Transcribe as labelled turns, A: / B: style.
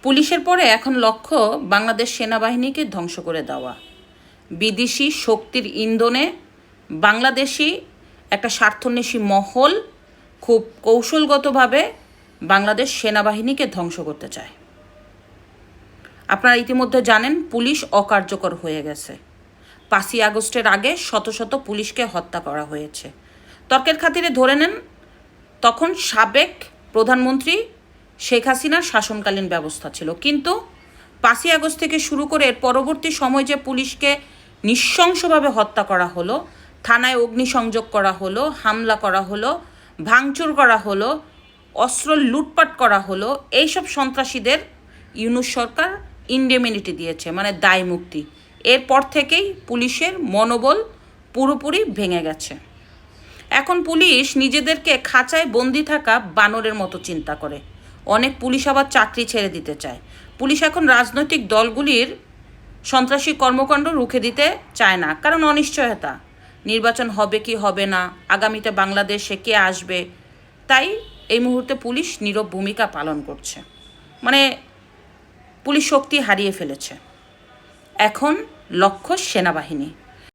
A: পুলিশের পরে এখন লক্ষ্য বাংলাদেশ সেনাবাহিনীকে ধ্বংস করে দেওয়া। বিদেশি শক্তির ইন্ধনে বাংলাদেশি একটা স্বার্থন্বেষী মহল খুব কৌশলগতভাবে বাংলাদেশ সেনাবাহিনীকে ধ্বংস করতে চায়। আপনারা ইতিমধ্যে জানেন পুলিশ অকার্যকর হয়ে গেছে। 5ই আগস্টের আগে শত শত পুলিশকে হত্যা করা হয়েছে। তর্কের খাতিরে ধরে নেন তখন সাবেক প্রধানমন্ত্রী শেখ হাসিনার শাসনকালীন ব্যবস্থা ছিল, কিন্তু 5ই আগস্ট থেকে শুরু করে এর পরবর্তী সময় যে পুলিশকে নৃশংসভাবে হত্যা করা হলো, থানায় অগ্নিসংযোগ করা হলো, হামলা করা হলো, ভাঙচুর করা হলো, অস্ত্র লুটপাট করা হলো, এইসব সন্ত্রাসীদের ইউনূস সরকার ইন্ডেমিনিটি দিয়েছে, মানে দায় মুক্তি। এরপর থেকেই পুলিশের মনোবল পুরোপুরি ভেঙে গেছে। এখন পুলিশ নিজেদেরকে খাঁচায় বন্দি থাকা বানরের মতো চিন্তা করে। অনেক পুলিশ আবার চাকরি ছেড়ে দিতে চায়। পুলিশ এখন রাজনৈতিক দলগুলির সন্ত্রাসী কর্মকাণ্ড রুখে দিতে চায় না, কারণ অনিশ্চয়তা, নির্বাচন হবে কি হবে না, আগামীতে বাংলাদেশে কে আসবে। তাই এই মুহূর্তে পুলিশ নীরব ভূমিকা পালন করছে, মানে পুলিশ শক্তি হারিয়ে ফেলেছে। এখন লক্ষ্য সেনাবাহিনী।